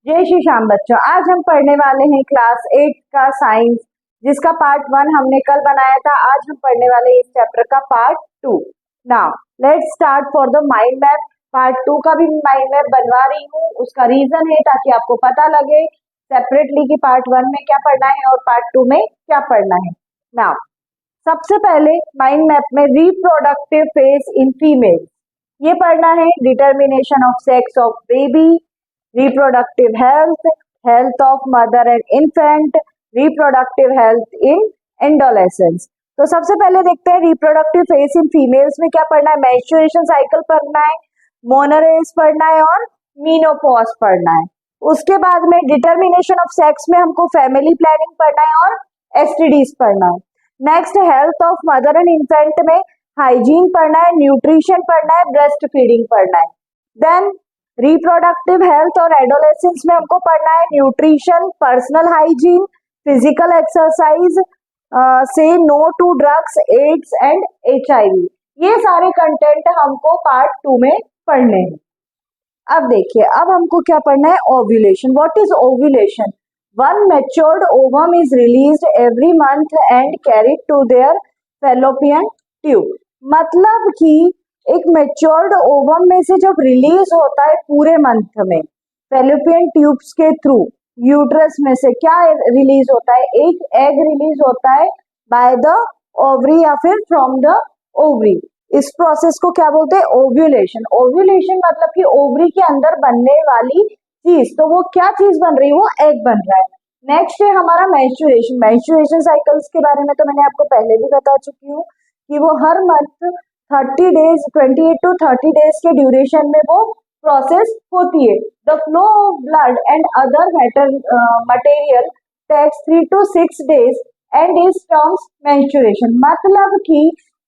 जय श्री श्याम बच्चों, आज हम पढ़ने वाले हैं क्लास 8 का साइंस, जिसका पार्ट 1 हमने कल बनाया था। आज हम पढ़ने वाले हैं इस चैप्टर का part 2। Now let's start for the mind map. Part 2 का भी माइंड मैप बनवा रही हूँ, उसका रीजन है ताकि आपको पता लगे सेपरेटली कि पार्ट 1 में क्या पढ़ना है और पार्ट 2 में क्या पढ़ना है। नाउ सबसे पहले माइंड मैप में रिप्रोडक्टिव फेज इन फीमेल ये पढ़ना है। Determination of sex of baby, reproductive health, health of mother and infant, reproductive health in adolescence। तो सबसे पहले देखते हैं रिप्रोडक्टिव फेज इन फीमेल्स में क्या पढ़ना है। मेंस्ट्रुएशन साइकिल पढ़ना है, मोनोरेज पढ़ना है और मीनोपॉज पढ़ना है। उसके बाद में डिटर्मिनेशन ऑफ सेक्स में हमको फैमिली प्लानिंग पढ़ना है और एसटीडीज पढ़ना है। Next health of mother and infant में हाइजीन पढ़ना है, न्यूट्रिशन पढ़ना है, ब्रेस्ट फीडिंग पढ़ना है। देन रिप्रोडक्टिव हेल्थ और एडोलेसेंस में हमको पढ़ना है nutrition, personal hygiene, physical exercise, say no to drugs, AIDS and HIV। ये सारे कंटेंट हमको पार्ट 2 में पढ़ने हैं। अब देखिए, अब हमको क्या पढ़ना है, ovulation. What is ovulation? One matured ovum is released every month and carried to their fallopian tube. मतलब कि एक मैच्योर्ड ओवम में से जब रिलीज होता है पूरे मंथ में फैलोपियन ट्यूब्स के थ्रू यूट्रस में से क्या रिलीज होता है, एक एग रिलीज होता है बाय द ओवरी या फिर फ्रॉम द ओवरी। इस प्रोसेस को क्या बोलते हैं, ओव्यूलेशन। ओव्यूलेशन मतलब कि ओवरी के अंदर बनने वाली चीज, तो वो क्या चीज बन रही है, वो एग बन रहा है। नेक्स्ट है हमारा मेंस्ट्रुएशन। मेंस्ट्रुएशन साइकिल्स के बारे में तो मैंने आपको पहले भी बता चुकी हूँ कि वो हर मंथ 30 डेज 28 to 30 डेज के ड्यूरेशन में वो प्रोसेस होती है। The flow of blood and other material takes 3 to 6 days and is terms menstruation. मतलब कि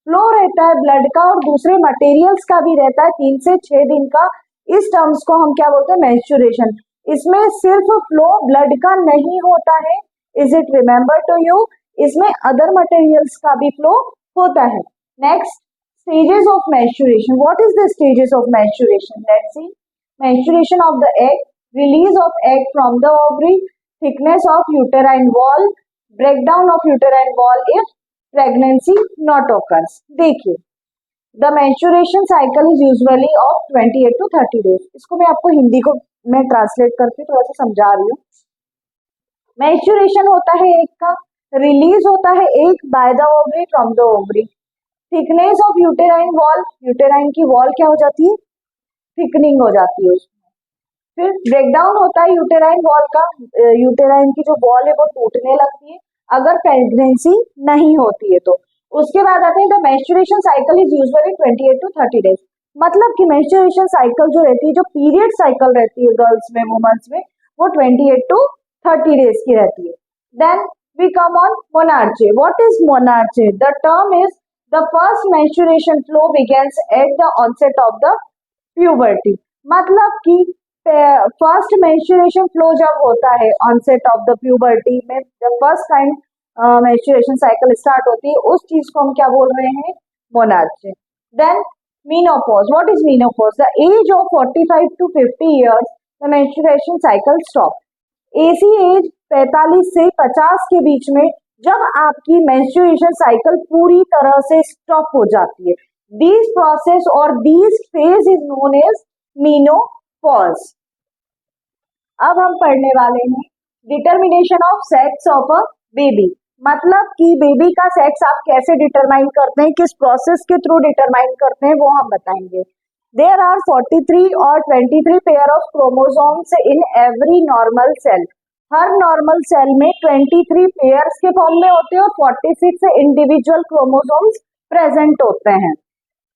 फ्लो रहता है ब्लड का और दूसरे मटेरियल्स का भी रहता है 3 से 6 दिन का। इस टर्म्स को हम क्या बोलते हैं, मेंस्ट्रुएशन। इसमें सिर्फ फ्लो ब्लड का नहीं होता है, is it remember to you, इसमें अदर मटेरियल्स का भी फ्लो होता है। Next, stages of menstruation. What is the stages of menstruation? Let's see. Menstruation of the egg, release of egg from the ovary, thickness of uterine wall, breakdown of uterine wall if pregnancy not occurs. देखिए, the menstruation cycle is usually of 28 to 30 days. इसको मैं आपको हिंदी को मैं translate करके थोड़ा सा समझा रही हूँ। Menstruation होता है एक का, रिलीज होता है एक by the ovary from the ovary। Thickness of uterine wall, uterine की वॉल क्या हो जाती है, थिकनिंग हो जाती है उसमें। फिर ब्रेकडाउन होता है यूटेराइन वॉल का, यूटेराइन की जो वॉल है वो टूटने लगती है अगर प्रेगनेंसी नहीं होती है तो। उसके बाद आते हैं the menstruation cycle is usually 28 to 30 days. मतलब कि मेंस्ट्रुएशन साइकिल जो रहती है, जो पीरियड साइकिल रहती है गर्ल्स में, वुमेन्स में, वो 28 to 30 डेज की रहती है। Then we come on menarche. What is menarche? The term is the first menstruation flow begins at the onset of the puberty। मतलब कि फर्स्ट menstruation flow जब होता है onset of the puberty में, जब first time menstruation cycle start होती है, उस चीज को हम क्या बोल रहे हैं, menarche. Then menopause। what is menopause? the age of 45 to 50 years the menstruation cycle stop। ऐसी एज 45 से 50 के बीच में जब आपकी मेंस्ट्रुएशन साइकिल पूरी तरह से स्टॉप हो जाती है, दिस प्रोसेस और this phase is known as menopause. अब हम पढ़ने वाले हैं determination of sex of a baby. मतलब कि बेबी का सेक्स आप कैसे डिटरमाइन करते हैं, किस प्रोसेस के थ्रू डिटरमाइन करते हैं, वो हम बताएंगे। देयर आर 43 और 23 pair of chromosomes in every normal cell. हर नॉर्मल सेल में 23 पेयर्स के फॉर्म में होते हैं और 46 इंडिविजुअल क्रोमोसोम्स प्रेजेंट होते हैं।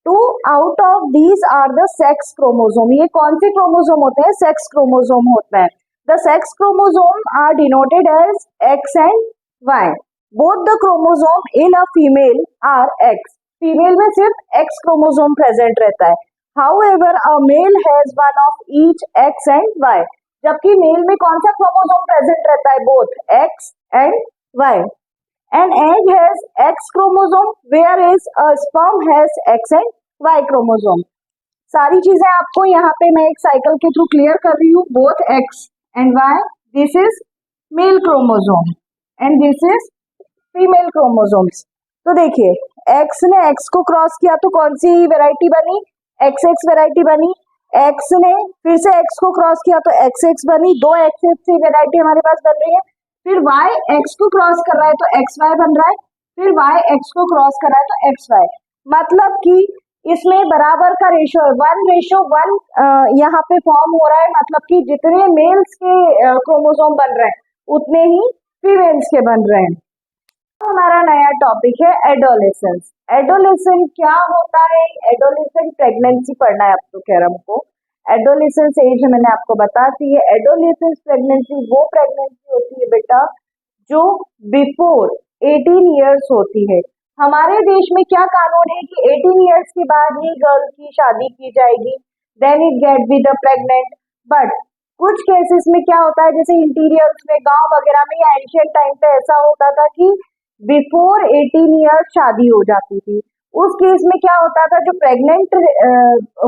2 out of these are the sex chromosome. ये कौन से क्रोमोसोम होते हैं, सेक्स क्रोमोसोम होते हैं। The sex chromosome are denoted as X and Y। Both the chromosome in a female are X। Female में सिर्फ X क्रोमोसोम प्रेजेंट रहता है। However a male has one of each X and Y। जबकि male में कौन सा chromosome present रहता है, both X and Y। An egg has X chromosome where is a sperm has X and Y chromosome. सारी चीजें आपको यहाँ पे मैं एक साइकिल के थ्रू क्लियर कर रही हूँ, both X and Y, this is male chromosome and this is female chromosomes. तो देखिए X ने X को क्रॉस किया तो कौन सी वैरायटी बनी, XX वैरायटी बनी। X ने फिर से X को क्रॉस किया तो XX बनी, दो XX की वैरायटी हमारे पास बन रही है। फिर Y X को क्रॉस कर रहा है तो XY बन रहा है, फिर Y X को क्रॉस कर रहा है तो XY। मतलब कि इसमें बराबर का रेशो है, 1:1 यहाँ पे फॉर्म हो रहा है। मतलब कि जितने मेल्स के क्रोमोसोम बन रहे हैं उतने ही फीमेल्स के बन रहे हैं। हमारा नया टॉपिक है एडोलेसेंस। एडोलेसेंस क्या होता है, एडोलेसेंट प्रेगनेंसी पढ़ना है आपको, कह रहा हमको। एडोलेसेंस एज मैंने आपको बता दी है। एडोलेसेंस प्रेगनेंसी वो प्रेगनेंसी होती है बेटा जो बिफोर 18 इयर्स होती है। हमारे देश में क्या कानून है कि 18 इयर्स के बाद ही गर्ल की शादी की जाएगी, then it get be the pregnant. But कुछ केसेस में क्या होता है, जैसे इंटीरियर्स में, गांव वगैरह में या एंशियंट टाइम पे ऐसा होता था कि बिफोर 18 ईयर्स शादी हो जाती थी। उस केस में क्या होता था, जो प्रेग्नेंट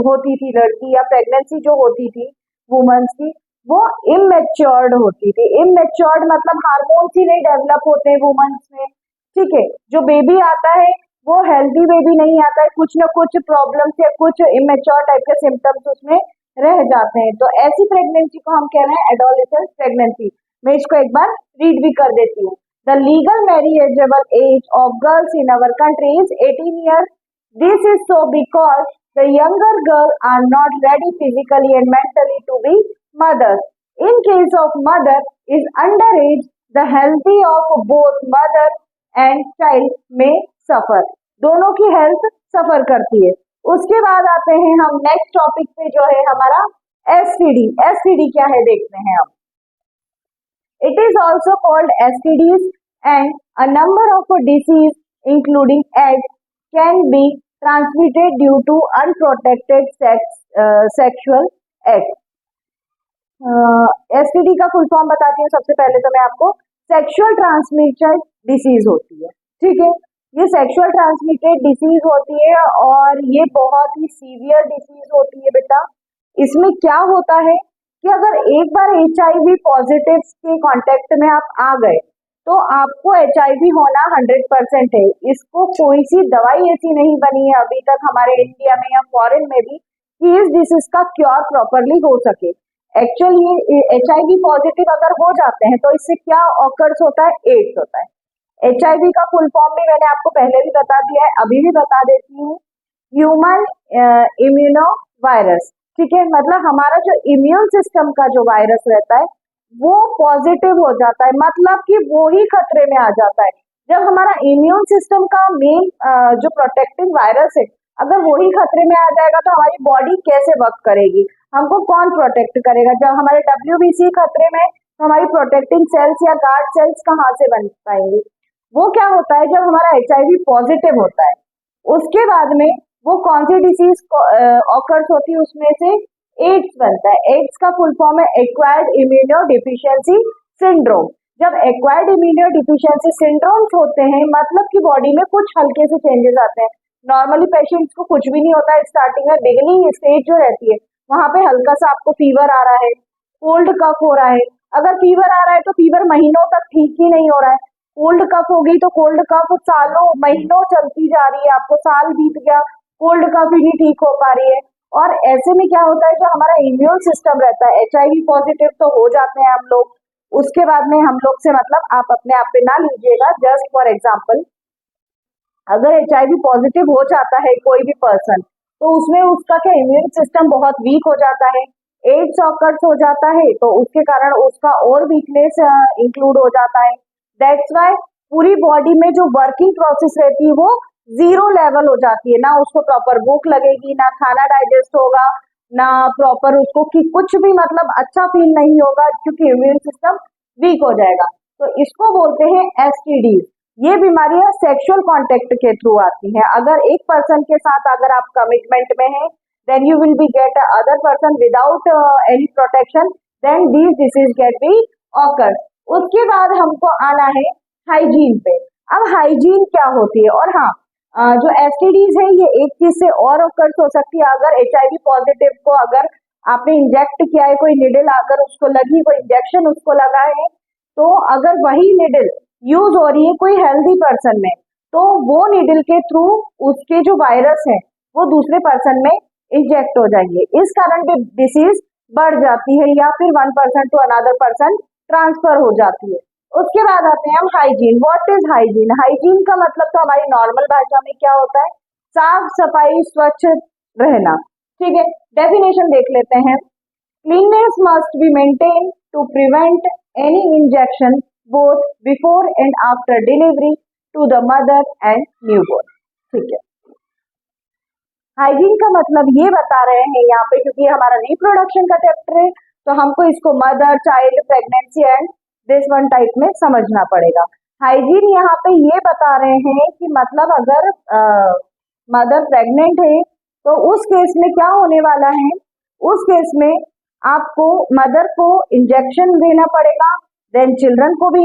होती थी लड़की या प्रेगनेंसी जो होती थी वुमेन्स की, वो इमेच्योर्ड होती थी। इमेच्योर्ड मतलब हार्मोन्स ही नहीं डेवलप होते वुमेन्स में, ठीक है। जो बेबी आता है वो हेल्दी बेबी नहीं आता है, कुछ ना कुछ प्रॉब्लम्स या कुछ इमेच्योर टाइप के सिम्टम्स उसमें रह जाते हैं। तो ऐसी प्रेगनेंसी को हम कह रहे हैं एडोलेसेंस प्रेगनेंसी। मैं इसको एक बार रीड भी कर देती हूँ। The legal marriageable age of girls in our country is 18 years. This is so because the younger girls are not ready physically and mentally to be mothers. In case of mother is underage, the health of both mother and child may suffer. दोनों की health सफर करती है। उसके बाद आते हैं हम next topic पे जो है हमारा एसटीडी। एसटीडी क्या है देखते हैं हम। It is also called STDs and a number of diseases including AIDS can be transmitted due to unprotected sexual acts. STD का फुल फॉर्म बताती हूँ। सबसे पहले तो मैं आपको सेक्सुअल ट्रांसमिटेड डिसीज होती है, ठीक है। ये सेक्सुअल ट्रांसमिटेड डिसीज होती है और ये बहुत ही सीवियर डिसीज होती है बेटा। इसमें क्या होता है कि अगर एक बार HIV पॉजिटिव के कांटेक्ट में आप आ गए तो आपको HIV होना 100% है। इसको कोई सी दवाई ऐसी नहीं बनी है अभी तक हमारे इंडिया में या फॉरेन में भी कि इस डिसीज का क्योर प्रॉपरली हो सके। एक्चुअली HIV पॉजिटिव अगर हो जाते हैं तो इससे क्या ऑकर्स होता है, एड्स होता है। HIV का फुल फॉर्म भी मैंने आपको पहले भी बता दिया है, अभी भी बता देती हूँ। ह्यूमन इम्यूनो वायरस, ठीक है। मतलब हमारा जो इम्यून सिस्टम का जो वायरस रहता है वो पॉजिटिव हो जाता है, मतलब कि वो ही खतरे में आ जाता है। जब हमारा इम्यून सिस्टम का मेन जो प्रोटेक्टिंग वायरस है अगर वो ही खतरे में आ जाएगा तो हमारी बॉडी कैसे वर्क करेगी, हमको कौन प्रोटेक्ट करेगा। जब हमारे WBC खतरे में तो हमारी प्रोटेक्टिंग सेल्स या गार्ड सेल्स कहाँ से बन पाएंगे। वो क्या होता है, जब हमारा HIV पॉजिटिव होता है उसके बाद में वो कौन सी डिसीज ऑकर्स होती है, उसमें से एड्स बनता है। एड्स का फुल फॉर्म है एक्वायर्ड इम्यूनो डिफिशियंसी सिंड्रोम। जब एक्वायर्ड इम्यूनो डिफिशियंसी सिंड्रोम्स होते हैं मतलब कि बॉडी में कुछ हल्के से चेंजेस आते हैं। नॉर्मली पेशेंट्स को कुछ भी नहीं होता है, स्टार्टिंग में बिगिनिंग स्टेज जो रहती है वहां पे हल्का सा आपको फीवर आ रहा है, कोल्ड कफ हो रहा है। अगर फीवर आ रहा है तो फीवर महीनों तक ठीक ही नहीं हो रहा है। कोल्ड कफ होगी तो कोल्ड कफ सालों महीनों चलती जा रही है, आपको साल बीत गया, कोल्ड कफ ही नहीं ठीक हो पा रही है। और ऐसे में क्या होता है, जो हमारा इम्यून सिस्टम रहता है, HIV पॉजिटिव तो हो जाते हैं हम लोग, उसके बाद में हम लोग से मतलब आप अपने आप पे ना लीजिएगा। जस्ट फॉर एग्जांपल अगर HIV पॉजिटिव हो जाता है कोई भी पर्सन तो उसमें उसका क्या इम्यून सिस्टम बहुत वीक हो जाता है, एड्स ऑकर्स हो जाता है तो उसके कारण उसका और वीकनेस इंक्लूड हो जाता है। दैट्स वाई पूरी बॉडी में जो वर्किंग प्रोसेस रहती है वो 0 लेवल हो जाती है। ना उसको प्रॉपर भूख लगेगी, ना खाना डाइजेस्ट होगा, ना प्रॉपर उसको कि कुछ भी मतलब अच्छा फील नहीं होगा क्योंकि इम्यून सिस्टम वीक हो जाएगा। तो इसको बोलते हैं STD। ये बीमारियां सेक्सुअल कांटेक्ट के थ्रू आती हैं। अगर एक पर्सन के साथ अगर आप कमिटमेंट में हैं then you will be get other person without any protection, then these disease get be occur। उसके बाद हमको आना है हाइजीन पे। अब हाइजीन क्या होती है, और हाँ जो STDs है ये एक चीज से और occurs हो सकती है। अगर HIV पॉजिटिव को अगर आपने इंजेक्ट किया है, कोई निडल अगर उसको लगी, कोई इंजेक्शन उसको लगा है, तो अगर वही निडल यूज हो रही है कोई हेल्दी पर्सन में, तो वो निडल के थ्रू उसके जो वायरस है वो दूसरे पर्सन में इंजेक्ट हो जाएंगे। इस कारण भी डिसीज बढ़ जाती है या फिर one person to another person transfer हो जाती है। उसके बाद आते हैं हम hygiene. What is hygiene? Hygiene का मतलब तो हमारी नॉर्मल भाषा में क्या होता है? साफ सफाई, स्वच्छ रहना। ठीक है, डेफिनेशन देख लेते हैं। Cleanness must be maintain to prevent any injection both before and after delivery to the mother and newborn. ठीक है, हाइजीन का मतलब ये बता रहे हैं यहाँ पे, क्योंकि हमारा रिप्रोडक्शन का चैप्टर है, तो हमको इसको mother, child, pregnancy and this one type में समझना पड़ेगा। हाइजीन यहाँ पे ये बता रहे हैं कि मतलब अगर मदर प्रेग्नेंट है तो उस केस में क्या होने वाला है, उस केस में आपको मदर को इंजेक्शन देना पड़ेगा, देन चिल्ड्रन को भी,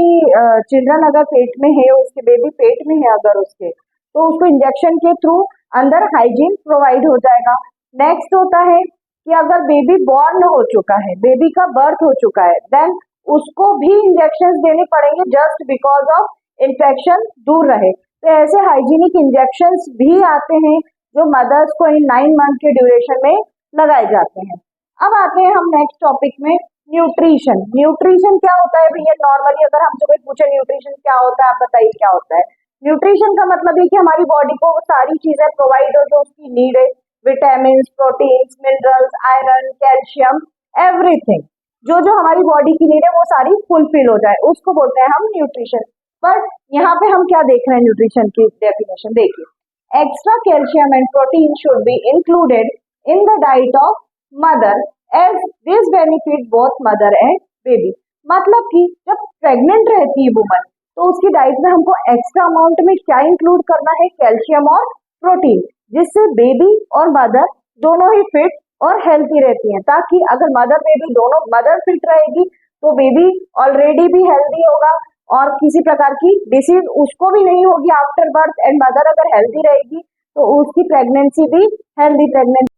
चिल्ड्रन अगर पेट में है, उसके बेबी पेट में है अगर उसके, तो उसको इंजेक्शन के थ्रू अंदर हाइजीन प्रोवाइड हो जाएगा। नेक्स्ट होता है कि अगर बेबी बॉर्न हो चुका है, बेबी का बर्थ हो चुका है, देन उसको भी इंजेक्शन देने पड़ेंगे जस्ट बिकॉज ऑफ इन्फेक्शन दूर रहे। तो ऐसे हाइजीनिक इंजेक्शन भी आते हैं जो मदर्स को इन 9 मंथ के ड्यूरेशन में लगाए जाते हैं। अब आते हैं हम नेक्स्ट टॉपिक में, न्यूट्रिशन। न्यूट्रिशन क्या होता है भैया? नॉर्मली अगर हमसे कोई पूछे न्यूट्रिशन क्या होता है, आप बताइए क्या होता है? न्यूट्रिशन का मतलब है कि हमारी बॉडी को वो सारी चीजें प्रोवाइड हो जो उसकी नीड है, vitamin, proteins, minerals, iron, calcium, everything जो जो हमारी बॉडी की नीड है वो सारी फुलफिल हो जाए, उसको बोलते हैं हम न्यूट्रिशन। पर यहाँ पे हम क्या देख रहे हैं न्यूट्रिशन की डेफिनेशन देखिए, extra calcium and protein should be included in the diet of mother as this benefit both mother and baby. मतलब कि जब प्रेग्नेंट रहती है वुमन तो उसकी डाइट में हमको एक्स्ट्रा अमाउंट में क्या इंक्लूड करना है? कैल्शियम और प्रोटीन, जिससे बेबी और मदर दोनों ही फिट और हेल्थी रहती हैं, ताकि अगर मदर बेबी दोनों, मदर फिट रहेगी तो बेबी ऑलरेडी भी हेल्दी होगा और किसी प्रकार की डिसीज उसको भी नहीं होगी आफ्टर बर्थ, एंड मदर अगर हेल्दी रहेगी तो उसकी प्रेगनेंसी भी हेल्दी प्रेगनेंसी।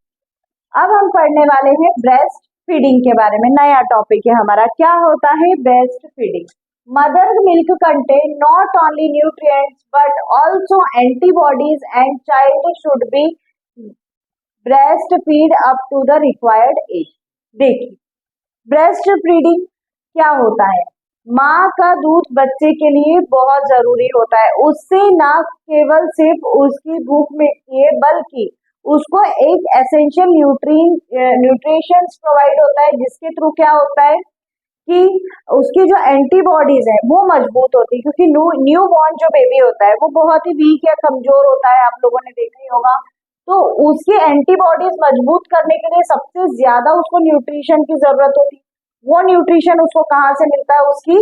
अब हम पढ़ने वाले हैं ब्रेस्ट फीडिंग के बारे में, नया टॉपिक है हमारा। क्या होता है breast feeding? Mother milk contain not only nutrients but also antibodies and child should be breast feed up to the required age. देखिए, ब्रेस्ट फीडिंग क्या होता है? माँ का दूध बच्चे के लिए बहुत जरूरी होता है, उससे ना केवल सिर्फ उसकी भूख मिटती है बल्कि उसको एक एसेंशियल न्यूट्रिशन प्रोवाइड होता है, जिसके थ्रू क्या होता है कि उसकी जो एंटीबॉडीज है वो मजबूत होती है, क्योंकि न्यू बॉर्न जो बेबी होता है वो बहुत ही वीक या कमजोर होता है, आप लोगों ने देखा ही होगा। तो उसकी एंटीबॉडीज मजबूत करने के लिए सबसे ज्यादा उसको न्यूट्रिशन की जरूरत होती है। वो न्यूट्रिशन उसको कहाँ से मिलता है? उसकी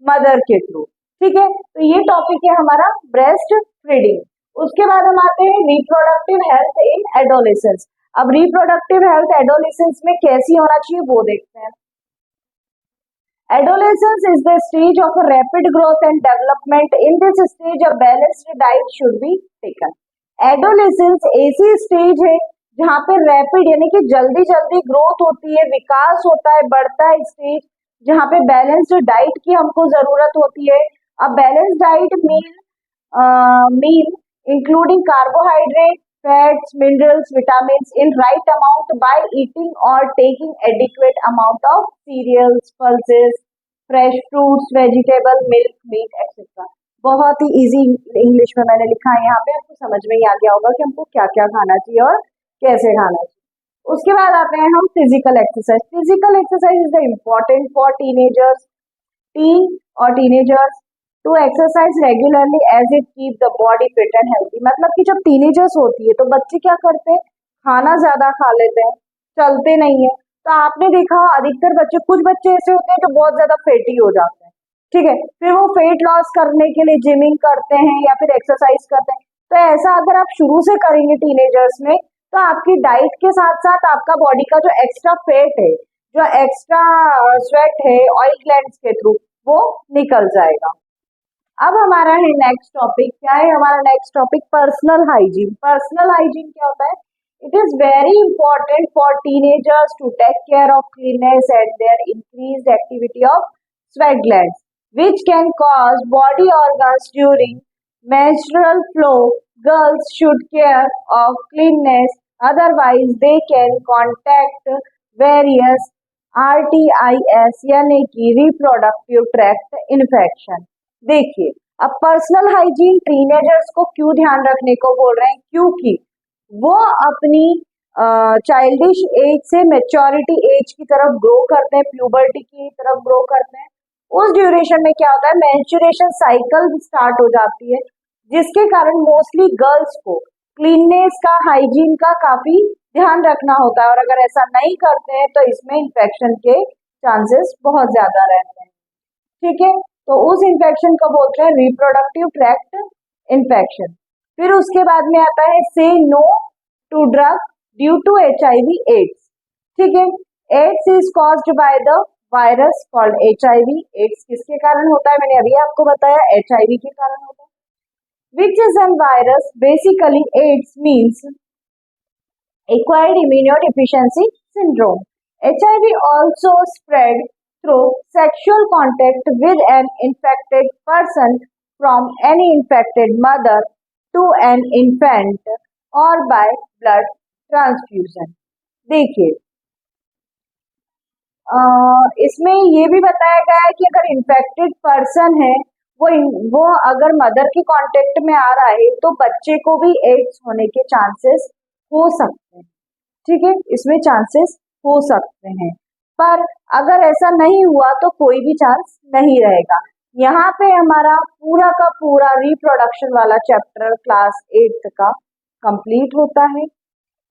मदर के थ्रू। ठीक है, तो ये टॉपिक है हमारा ब्रेस्ट फीडिंग। उसके बाद हम आते हैं रिप्रोडक्टिव हेल्थ इन एडोलेसेंस। अब रिप्रोडक्टिव हेल्थ एडोलेसेंस में कैसी होना चाहिए वो देखते हैं। Adolescence is the stage of a rapid growth and development. In this stage, a balanced diet should be taken. Adolescence ऐसी स्टेज है जहाँ पे रैपिड यानी कि जल्दी जल्दी ग्रोथ होती है, विकास होता है, बढ़ता है स्टेज, जहाँ पे बैलेंस्ड डाइट की हमको जरूरत होती है। अब balanced diet mean including carbohydrate, fats, minerals, vitamins in right amount by eating or taking adequate amount of cereals, pulses, fresh fruits, vegetable, milk, meat, etc. बहुत ही इजी इंग्लिश में मैंने लिखा है यहाँ पे, आपको समझ में ही आ गया होगा कि हमको क्या क्या खाना चाहिए और कैसे खाना चाहिए। उसके बाद आते हैं हम physical exercise. Physical exercise is the important for teenagers to exercise regularly as it keep the body fit and healthy. मतलब कि जब टीनेजर्स होती है तो बच्चे क्या करते हैं? खाना ज्यादा खा लेते हैं, चलते नहीं है। तो आपने देखा अधिकतर बच्चे, कुछ बच्चे ऐसे होते हैं जो बहुत ज्यादा फेटी हो जाते हैं, ठीक है, फिर वो वेट लॉस करने के लिए जिमिंग करते हैं या फिर एक्सरसाइज करते हैं। तो ऐसा अगर आप शुरू से करेंगे टीनेजर्स में तो आपकी डाइट के साथ साथ आपका बॉडी का जो एक्स्ट्रा फैट है, जो एक्स्ट्रा स्वेट है ऑयल ग्लैंड्स के थ्रू, वो निकल जाएगा। अब हमारा है नेक्स्ट टॉपिक, क्या है हमारा next topic? Personal hygiene. Personal hygiene क्या होता है? It is very important for teenagers to take care of cleanliness and their increased activity of sweat glands, which can cause body organs during menstrual flow. Girls should care of cleanliness, otherwise they can contact various RTIs यानी कि reproductive tract infection. देखिए, अब personal hygiene teenagers को क्यों ध्यान रखने को बोल रहे हैं, क्योंकि वो अपनी चाइल्डिश एज से मेच्योरिटी एज की तरफ ग्रो करते हैं, प्यूबर्टी की तरफ ग्रो करते हैं। उस ड्यूरेशन में क्या होता है, मेंस्ट्रुएशन साइकिल स्टार्ट हो जाती है, जिसके कारण मोस्टली गर्ल्स को क्लीननेस का, हाइजीन का काफी ध्यान रखना होता है, और अगर ऐसा नहीं करते हैं तो इसमें इन्फेक्शन के चांसेस बहुत ज्यादा रहते हैं। ठीक है, तो उस इन्फेक्शन को बोलते हैं रिप्रोडक्टिव ट्रैक्ट इन्फेक्शन। फिर उसके बाद में आता है say no to drug due to HIV AIDS. ठीक है, AIDS is caused by the virus called HIV। AIDS किसके कारण होता है, मैंने अभी आपको बताया HIV के कारण होता है। Which is an virus, basically AIDS means acquired immunodeficiency syndrome. HIV also spread through sexual contact with an infected person from any infected mother to an infant or by blood transfusion. देखिए, इसमें ये भी बताया गया है कि अगर infected person है वो अगर मदर के कांटेक्ट में आ रहा है तो बच्चे को भी एड्स होने के चांसेस हो सकते हैं। ठीक है, इसमें चांसेस हो सकते हैं, पर अगर ऐसा नहीं हुआ तो कोई भी चांस नहीं रहेगा। यहाँ पे हमारा पूरा का पूरा रिप्रोडक्शन वाला चैप्टर क्लास 8th का कंप्लीट होता है।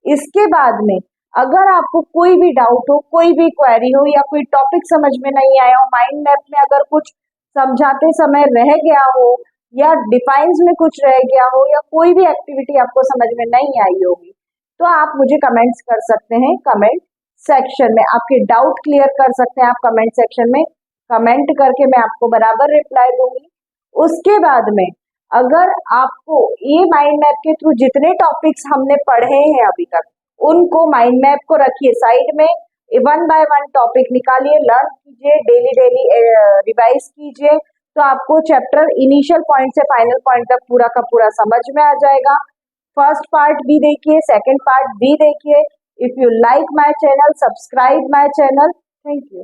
इसके बाद में अगर आपको कोई भी डाउट हो, कोई भी क्वेरी हो, या कोई टॉपिक समझ में नहीं आया हो, माइंड मैप में अगर कुछ समझाते समय रह गया हो, या डिफाइंस में कुछ रह गया हो, या कोई भी एक्टिविटी आपको समझ में नहीं आई होगी, तो आप मुझे कमेंट्स कर सकते हैं कमेंट सेक्शन में, आपके डाउट क्लियर कर सकते हैं आप कमेंट सेक्शन में कमेंट करके, मैं आपको बराबर रिप्लाई दूंगी। उसके बाद में अगर आपको ये माइंड मैप के थ्रू जितने टॉपिक्स हमने पढ़े हैं अभी तक, उनको माइंड मैप को रखिए साइड में, 1 by 1 टॉपिक निकालिए, लर्न कीजिए, डेली रिवाइज कीजिए, तो आपको चैप्टर इनिशियल पॉइंट से फाइनल पॉइंट तक पूरा का पूरा समझ में आ जाएगा। फर्स्ट पार्ट भी देखिए, सेकंड पार्ट भी देखिए। If you like my channel, subscribe my channel. Thank you.